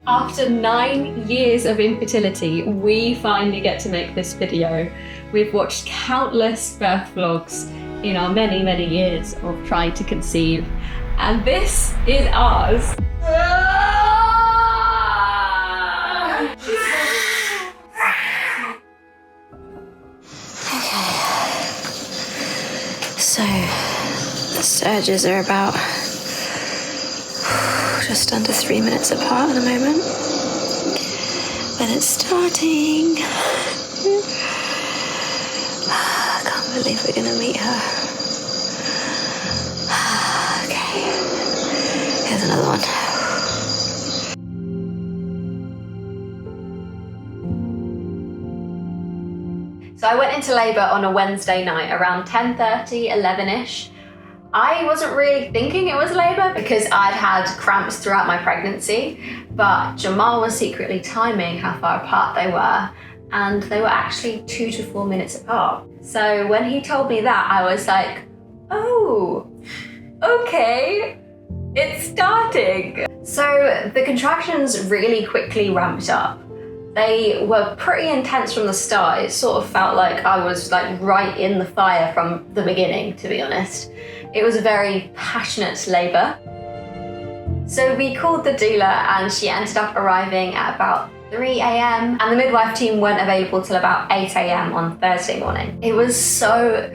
After 9 years of infertility, we finally get to make this video. We've watched countless birth vlogs in our many, many years of trying to conceive, and this is ours. Okay, so the surges are about just under 3 minutes apart at the moment, but it's starting. I can't believe we're gonna meet her. Okay, here's another one. So I went into labour on a Wednesday night around 10:30, 11ish. I wasn't really thinking it was labour because I'd had cramps throughout my pregnancy, but Jamarl was secretly timing how far apart they were, and they were actually 2 to 4 minutes apart. So when he told me that, I was like, oh, okay, it's starting. So the contractions really quickly ramped up. They were pretty intense from the start. It sort of felt like I was like right in the fire from the beginning, to be honest. It was a very passionate labour. So we called the doula and she ended up arriving at about 3 a.m. and the midwife team weren't available till about 8 a.m. on Thursday morning. It was so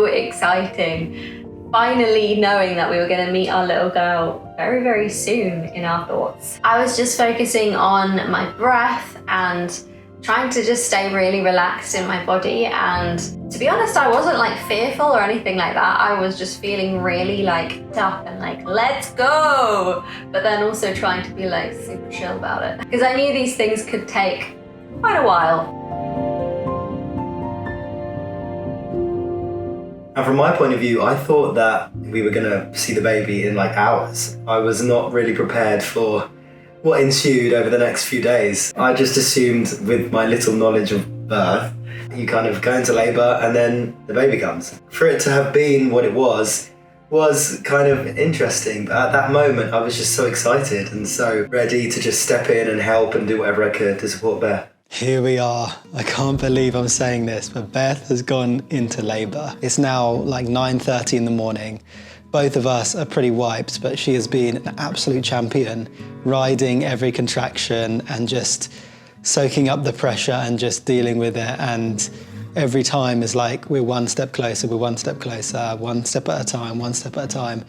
exciting. Finally knowing that we were going to meet our little girl very, very soon in our thoughts. I was just focusing on my breath and trying to just stay really relaxed in my body, and to be honest, I wasn't like fearful or anything like that. I was just feeling really like up and like, let's go, but then also trying to be like super chill about it because I knew these things could take quite a while. And from my point of view, I thought that we were going to see the baby in like hours. I was not really prepared for what ensued over the next few days. I just assumed, with my little knowledge of birth, you kind of go into labour and then the baby comes. For it to have been what it was kind of interesting. But at that moment, I was just so excited and so ready to just step in and help and do whatever I could to support Beth. Here we are. I can't believe I'm saying this, but Beth has gone into labour. It's now like 9:30 in the morning. Both of us are pretty wiped, but she has been an absolute champion, riding every contraction and just soaking up the pressure and just dealing with it. And every time is like, we're one step closer, we're one step closer, one step at a time, one step at a time.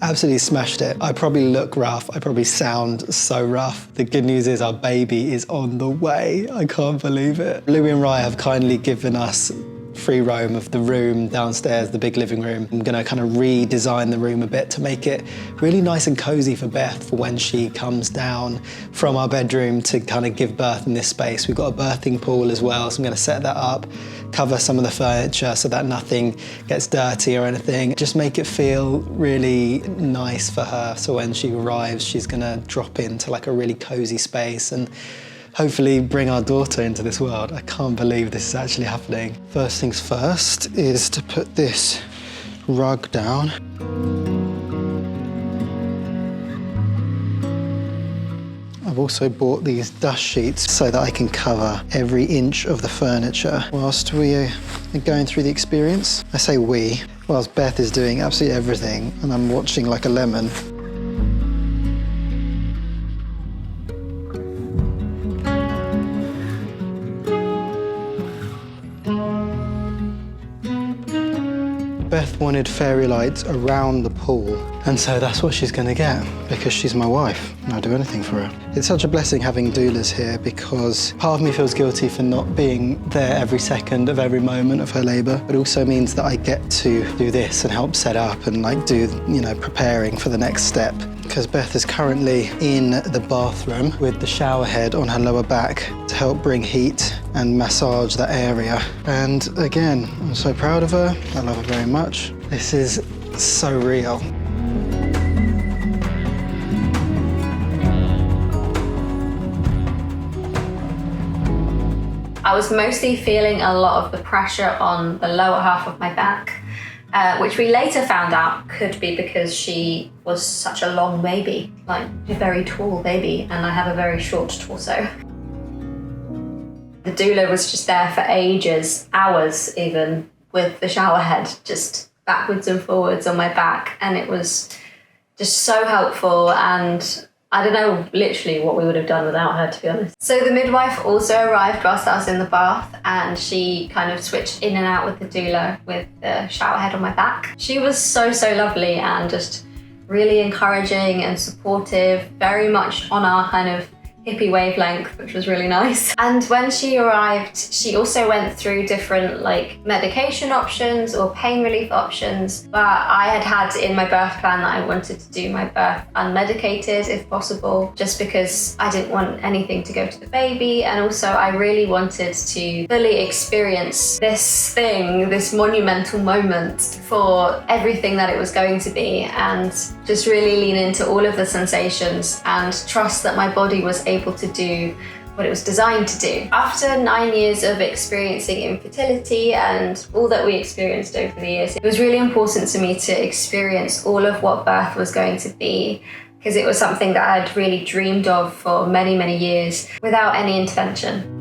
Absolutely smashed it. I probably look rough. I probably sound so rough. The good news is our baby is on the way. I can't believe it. Louie and Rye have kindly given us free roam of the room downstairs, the big living room. I'm gonna kind of redesign the room a bit to make it really nice and cozy for Beth for when she comes down from our bedroom to kind of give birth in this space. We've got a birthing pool as well, so I'm gonna set that up, cover some of the furniture so that nothing gets dirty or anything. Just make it feel really nice for her. So when she arrives, she's gonna drop into like a really cozy space and hopefully bring our daughter into this world. I can't believe this is actually happening. First things first is to put this rug down. I've also bought these dust sheets so that I can cover every inch of the furniture whilst we are going through the experience. I say we, whilst Beth is doing absolutely everything and I'm watching like a lemon. Beth wanted fairy lights around the pool, and so that's what she's gonna get because she's my wife and I'll do anything for her. It's such a blessing having doulas here because part of me feels guilty for not being there every second of every moment of her labour, but also means that I get to do this and help set up and like do, you know, preparing for the next step. Because Beth is currently in the bathroom with the shower head on her lower back to help bring heat and massage that area. And again, I'm so proud of her. I love her very much. This is so real. I was mostly feeling a lot of the pressure on the lower half of my back, which we later found out could be because she was such a long baby, like a very tall baby, and I have a very short torso. The doula was just there for ages, hours even, with the shower head just backwards and forwards on my back, and it was just so helpful, and I don't know literally what we would have done without her, to be honest. So the midwife also arrived whilst I was in the bath, and she kind of switched in and out with the doula with the shower head on my back. She was so lovely and just really encouraging and supportive, very much on our kind of hippie wavelength, which was really nice. And when she arrived, she also went through different like medication options or pain relief options. But I had in my birth plan that I wanted to do my birth unmedicated if possible, just because I didn't want anything to go to the baby. And also I really wanted to fully experience this thing, this monumental moment for everything that it was going to be, and just really lean into all of the sensations and trust that my body was able to do what it was designed to do. After 9 years of experiencing infertility and all that we experienced over the years, it was really important to me to experience all of what birth was going to be, because it was something that I'd really dreamed of for many years without any intervention.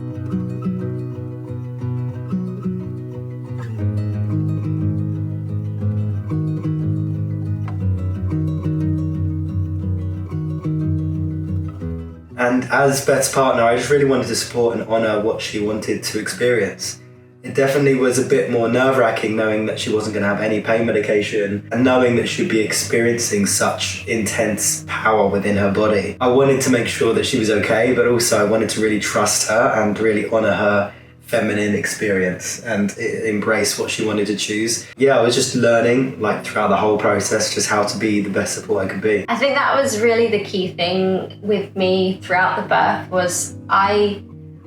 And as Beth's partner, I just really wanted to support and honour what she wanted to experience. It definitely was a bit more nerve-wracking knowing that she wasn't going to have any pain medication and knowing that she'd be experiencing such intense power within her body. I wanted to make sure that she was okay, but also I wanted to really trust her and really honour her feminine experience and embrace what she wanted to choose. Yeah, I was just learning like throughout the whole process just how to be the best support I could be. I think that was really the key thing with me throughout the birth was I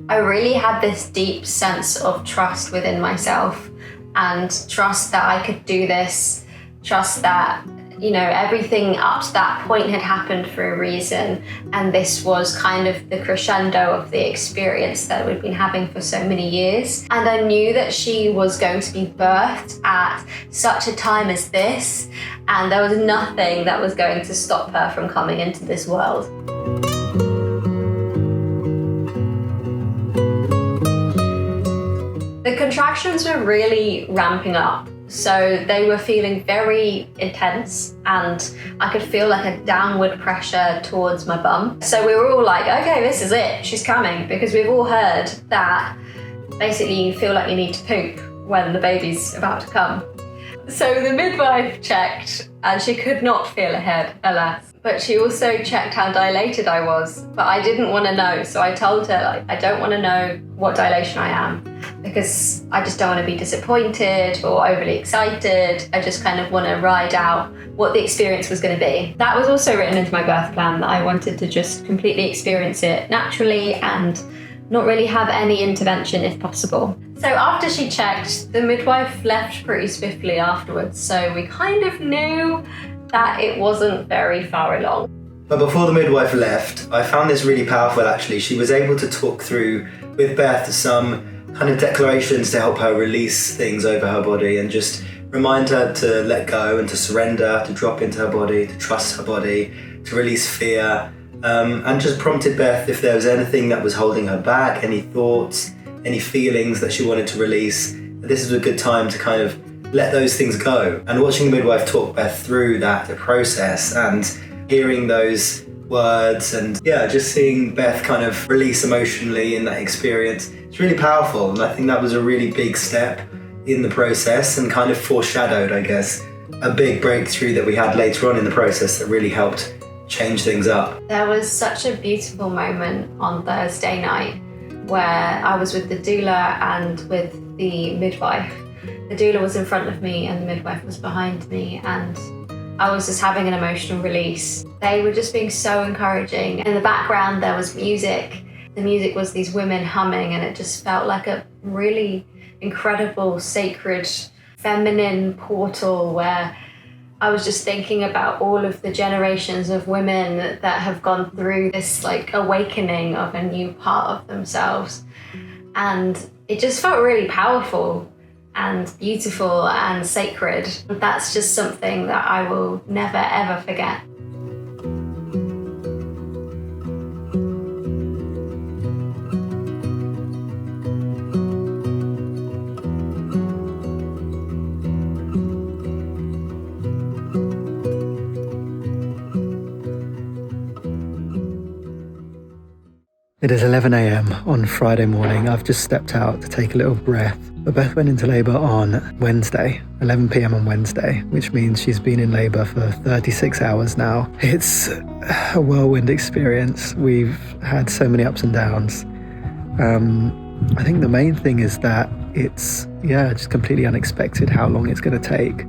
really had this deep sense of trust within myself, and trust that I could do this, trust that, you know, everything up to that point had happened for a reason, and this was kind of the crescendo of the experience that we'd been having for so many years. And I knew that she was going to be birthed at such a time as this, and there was nothing that was going to stop her from coming into this world. The contractions were really ramping up. So they were feeling very intense, and I could feel like a downward pressure towards my bum. So we were all like, okay, this is it, she's coming, because we've all heard that basically you feel like you need to poop when the baby's about to come. So the midwife checked, and she could not feel ahead, alas. But she also checked how dilated I was, but I didn't want to know. So I told her, like, I don't want to know what dilation I am, because I just don't want to be disappointed or overly excited. I just kind of want to ride out what the experience was going to be. That was also written into my birth plan, that I wanted to just completely experience it naturally and not really have any intervention if possible. So after she checked, the midwife left pretty swiftly afterwards, so we kind of knew that it wasn't very far along. But before the midwife left, I found this really powerful actually. She was able to talk through with Beth some kind of declarations to help her release things over her body and just remind her to let go and to surrender, to drop into her body, to trust her body, to release fear, and just prompted Beth if there was anything that was holding her back, any thoughts, any feelings that she wanted to release. This is a good time to kind of let those things go. And watching the midwife talk Beth through that process and hearing those words and just seeing Beth kind of release emotionally in that experience, it's really powerful. And I think that was a really big step in the process and kind of foreshadowed, I guess, a big breakthrough that we had later on in the process that really helped change things up. There was such a beautiful moment on Thursday night where I was with the doula and with the midwife. The doula was in front of me and the midwife was behind me, and I was just having an emotional release. They were just being so encouraging. In the background there was music. The music was these women humming, and it just felt like a really incredible, sacred, feminine portal where I was just thinking about all of the generations of women that have gone through this like awakening of a new part of themselves. And it just felt really powerful. and beautiful and sacred. That's just something that I will never ever forget. It is 11 a.m. on Friday morning. I've just stepped out to take a little breath. But Beth went into labour on Wednesday, 11 p.m. on Wednesday, which means she's been in labour for 36 hours now. It's a whirlwind experience. We've had so many ups and downs. I think the main thing is that it's, just completely unexpected how long it's going to take.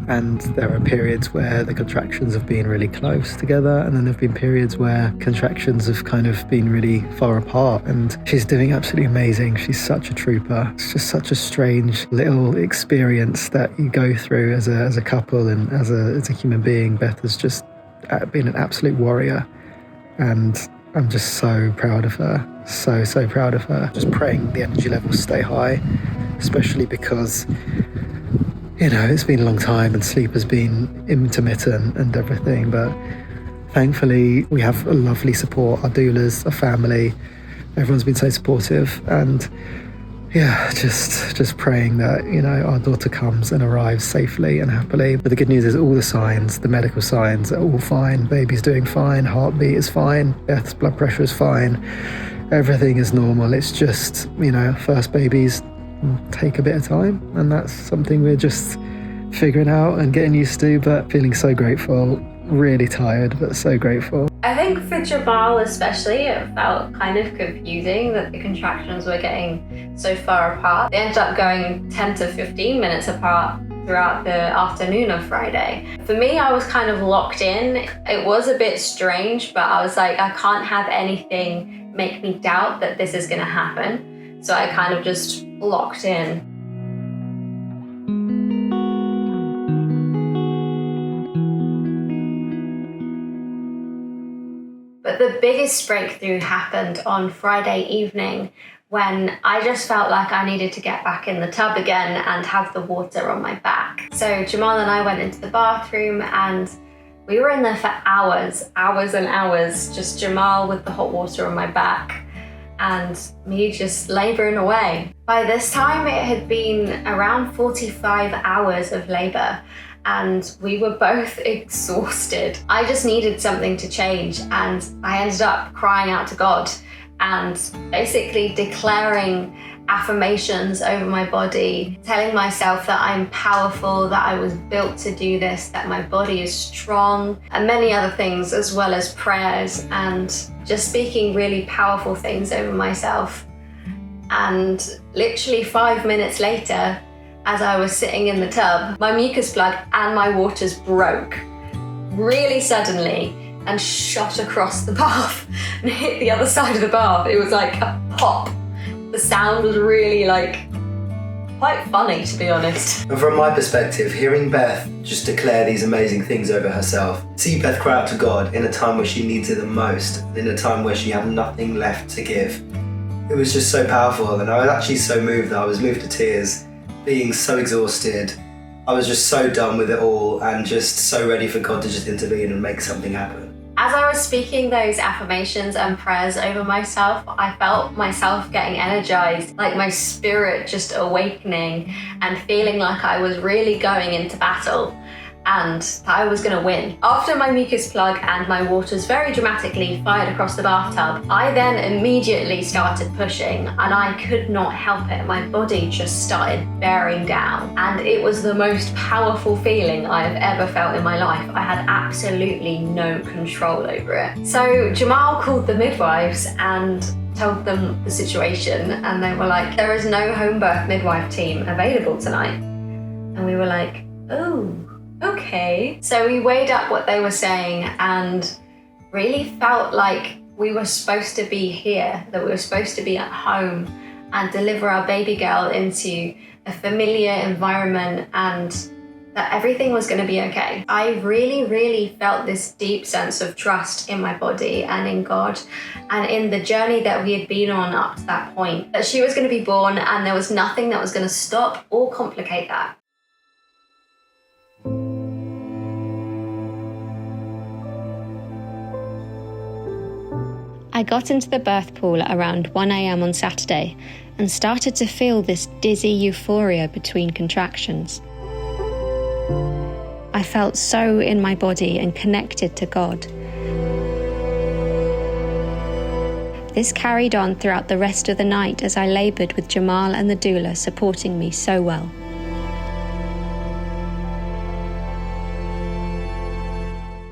And there are periods where the contractions have been really close together, and then there have been periods where contractions have kind of been really far apart, and she's doing absolutely amazing. She's such a trooper. It's just such a strange little experience that you go through as a couple and as a human being. Beth has just been an absolute warrior, and I'm just so proud of her. So proud of her. Just praying the energy levels stay high, especially because it's been a long time and sleep has been intermittent and everything, but thankfully we have a lovely support, our doulas, our family, everyone's been so supportive, and just praying that, our daughter comes and arrives safely and happily. But the good news is all the signs, the medical signs, are all fine. Baby's doing fine, heartbeat is fine, Beth's blood pressure is fine, everything is normal. It's just, first babies take a bit of time, and that's something we're just figuring out and getting used to, but feeling so grateful. Really tired, but so grateful. I think for Jamarl especially, it felt kind of confusing that the contractions were getting so far apart. They ended up going 10 to 15 minutes apart throughout the afternoon of Friday. For me, I was kind of locked in. It was a bit strange, but I was like, I can't have anything make me doubt that this is going to happen. So I kind of just locked in. But the biggest breakthrough happened on Friday evening when I just felt like I needed to get back in the tub again and have the water on my back. So Jamarl and I went into the bathroom and we were in there for hours and hours, just Jamarl with the hot water on my back and me just labouring away. By this time it had been around 45 hours of labour and we were both exhausted. I just needed something to change, and I ended up crying out to God and basically declaring affirmations over my body, telling myself that I'm powerful, that I was built to do this, that my body is strong, and many other things, as well as prayers, and just speaking really powerful things over myself. And literally 5 minutes later, as I was sitting in the tub, my mucus plug and my waters broke really suddenly and shot across the bath and hit the other side of the bath. It was like a pop. The sound was really quite funny, to be honest. And from my perspective, hearing Beth just declare these amazing things over herself, see Beth cry out to God in a time where she needs it the most, in a time where she had nothing left to give, it was just so powerful. And I was actually so moved that I was moved to tears, being so exhausted. I was just so done with it all and just so ready for God to just intervene and make something happen. As I was speaking those affirmations and prayers over myself, I felt myself getting energized, like my spirit just awakening and feeling like I was really going into battle and I was gonna win. After my mucus plug and my waters very dramatically fired across the bathtub, I then immediately started pushing and I could not help it. My body just started bearing down and it was the most powerful feeling I have ever felt in my life. I had absolutely no control over it. So Jamarl called the midwives and told them the situation and they were like, there is no home birth midwife team available tonight. And we were like, oh, okay. So we weighed up what they were saying and really felt like we were supposed to be here, that we were supposed to be at home and deliver our baby girl into a familiar environment and that everything was going to be okay. I really, really felt this deep sense of trust in my body and in God and in the journey that we had been on up to that point, that she was going to be born and there was nothing that was going to stop or complicate that. I got into the birth pool at around 1 a.m. on Saturday and started to feel this dizzy euphoria between contractions. I felt so in my body and connected to God. This carried on throughout the rest of the night as I laboured with Jamarl and the doula supporting me so well.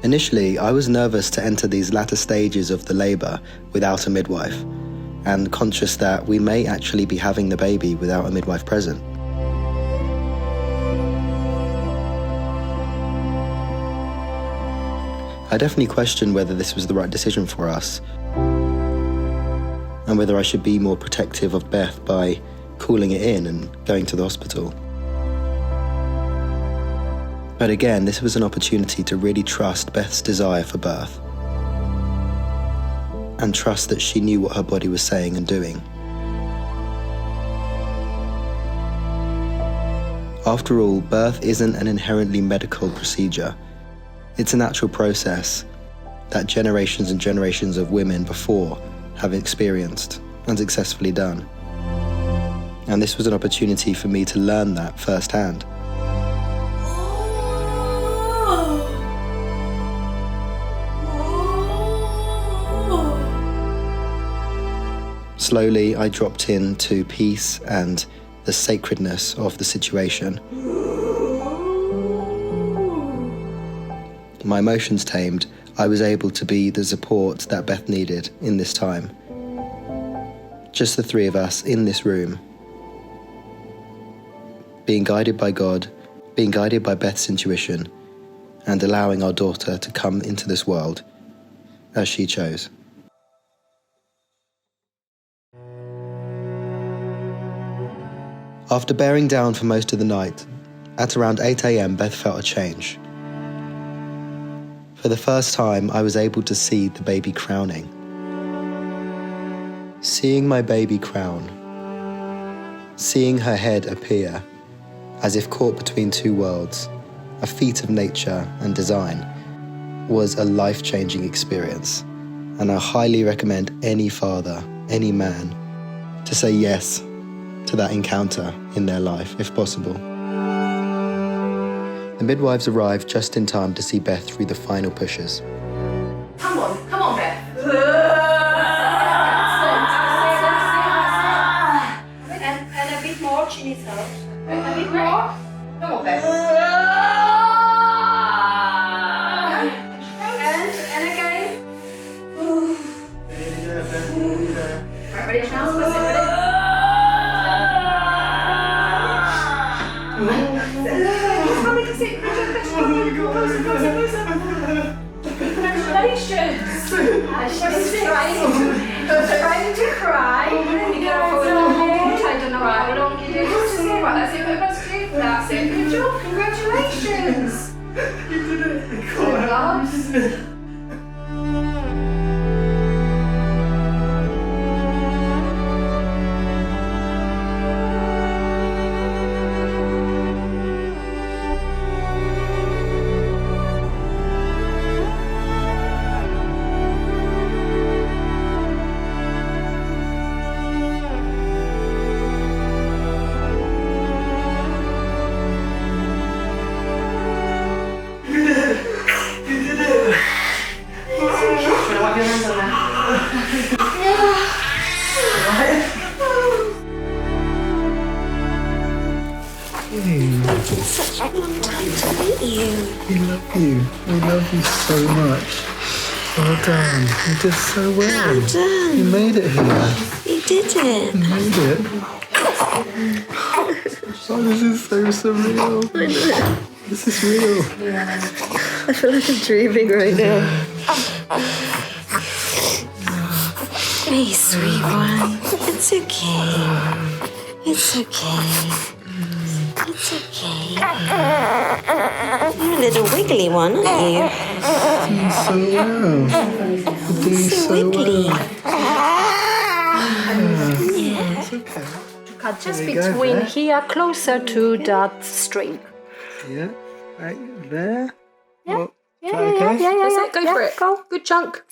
Initially, I was nervous to enter these latter stages of the labour without a midwife, and conscious that we may actually be having the baby without a midwife present. I definitely questioned whether this was the right decision for us, and whether I should be more protective of Beth by calling it in and going to the hospital. But again, this was an opportunity to really trust Beth's desire for birth, and trust that she knew what her body was saying and doing. After all, birth isn't an inherently medical procedure. It's a natural process that generations and generations of women before have experienced and successfully done. And this was an opportunity for me to learn that firsthand. Slowly, I dropped into peace and the sacredness of the situation. My emotions tamed, I was able to be the support that Beth needed in this time. Just the three of us in this room, being guided by God, being guided by Beth's intuition, and allowing our daughter to come into this world as she chose. After bearing down for most of the night, at around 8 a.m. Beth felt a change. For the first time, I was able to see the baby crowning. Seeing my baby crown, seeing her head appear, as if caught between two worlds, a feat of nature and design, was a life-changing experience, and I highly recommend any father, any man, to say yes to that encounter in their life, if possible. The midwives arrived just in time to see Beth through the final pushes. Come on, Beth. And a bit more, she needs help. A bit more. Come on, Beth. And again. Right, ready now? Congratulations! She's trying to cry. Be careful with the mood. I don't know right. What do you do? Just say right. That's it. That's it. Good job. Congratulations. You did it. Good. Such a long time to meet you. We love you. We love you so much. Well done. You did so well. Well done. You made it here. You did it. You made it. Oh, this is so surreal. I know. This is real. I feel like I'm dreaming right now. Hey, sweet one. It's okay. It's okay. It's okay. You're a little wiggly one, aren't you? So well. You're doing so wiggly. well. Yeah. It's okay. Cut just There we go, between Beth. here, closer to that string. Yeah, right there. Yeah. Well, Yeah, is that yeah, okay? yeah, yeah, That's yeah. it, go yeah, for it. Go. Good chunk.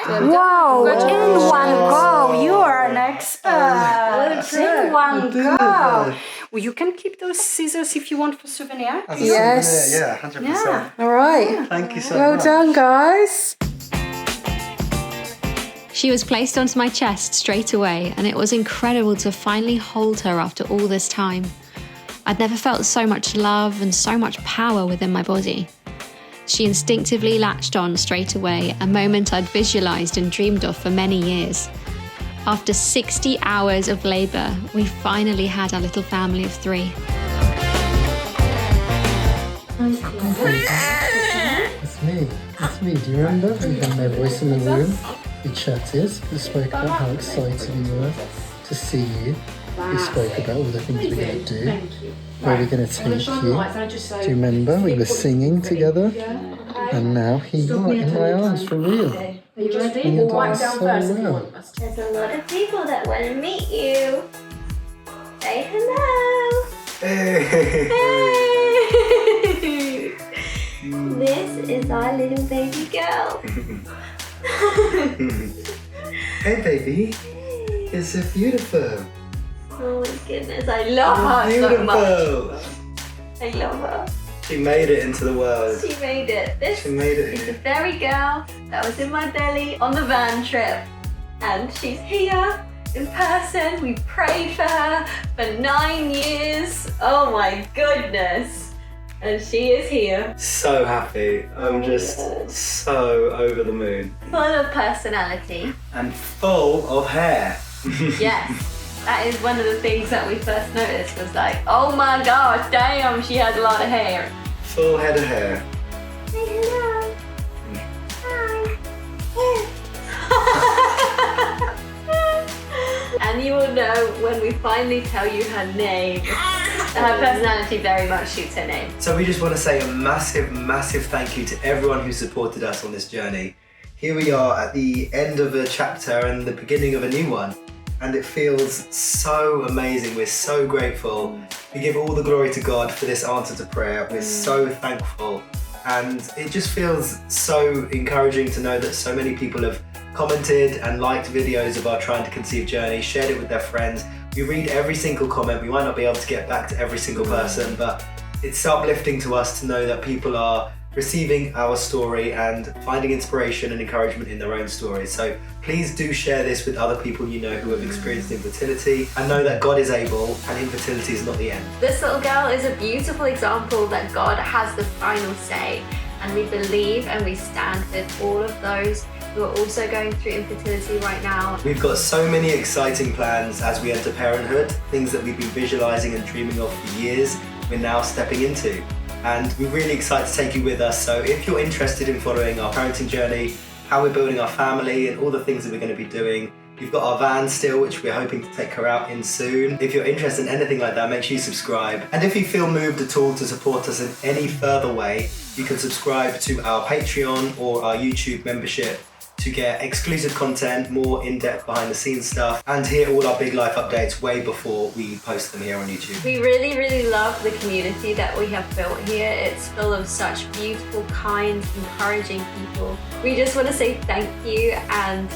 Wow, in Congratulations. one go. You are an expert. In one did go. it. Well, you can keep those scissors if you want for souvenir. As a Yes. souvenir, yeah, 100%. Yeah. All right. Thank you so Well much. done, guys. She was placed onto my chest straight away, and it was incredible to finally hold her after all this time. I'd never felt so much love and so much power within my body. She instinctively latched on straight away, a moment I'd visualised and dreamed of for many years. After 60 hours of labour, we finally had our little family of 3. It's me. It's me. Do you remember? We had my voice in the room. We chatted. We spoke about how excited we were to see you. We spoke about all the things we're going to do. Where we're going to take you. Do you remember? We were singing together. And now here you are in my arms for real. Are you ready? And you're doing Wipe down so first if you well. want. There's a lot of people that want to meet you. Say hello. Hey. This is our little baby girl. Hey, baby. It's so beautiful. Oh my goodness, I love her so much. Beautiful. I love her. She made it into the world. She made it. This She made it is the here. very girl that was in my belly on the van trip. And she's here in person. We prayed for her for 9 years. Oh my goodness. And she is here. So happy. I'm just so over the moon. Full of personality. And full of hair. Yes. That is one of the things that we first noticed was like, oh my gosh, damn, she has a lot of hair. Full head of hair. Say hello. Hi. And you will know when we finally tell you her name. Her personality very much suits her name. So we just want to say a massive, massive thank you to everyone who supported us on this journey. Here we are at the end of a chapter and the beginning of a new one. And it feels so amazing. We're so grateful. We give all the glory to God for this answer to prayer. We're so thankful. And it just feels so encouraging to know that so many people have commented and liked videos of our Trying to Conceive journey, shared it with their friends. We read every single comment. We might not be able to get back to every single person, but it's uplifting to us to know that people are receiving our story and finding inspiration and encouragement in their own stories. So please do share this with other people you know who have experienced infertility, and know that God is able and infertility is not the end. This little girl is a beautiful example that God has the final say, and we believe and we stand with all of those who are also going through infertility right now. We've got so many exciting plans as we enter parenthood, things that we've been visualizing and dreaming of for years, we're now stepping into. And we're really excited to take you with us. So if you're interested in following our parenting journey, how we're building our family and all the things that we're going to be doing, we've got our van still, which we're hoping to take her out in soon. If you're interested in anything like that, make sure you subscribe. And if you feel moved at all to support us in any further way, you can subscribe to our Patreon or our YouTube membership to get exclusive content, more in-depth behind-the-scenes stuff, and hear all our big life updates way before we post them here on YouTube. We really, really love the community that we have built here. It's full of such beautiful, kind, encouraging people. We just want to say thank you, and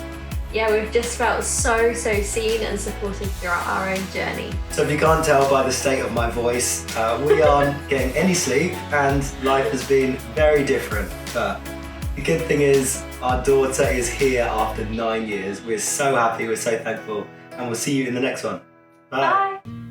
yeah, we've just felt so seen and supported throughout our own journey. So if you can't tell by the state of my voice, we aren't getting any sleep, and life has been very different. But the good thing is, our daughter is here after 9 years. We're so happy, we're so thankful, and we'll see you in the next one. Bye. Bye.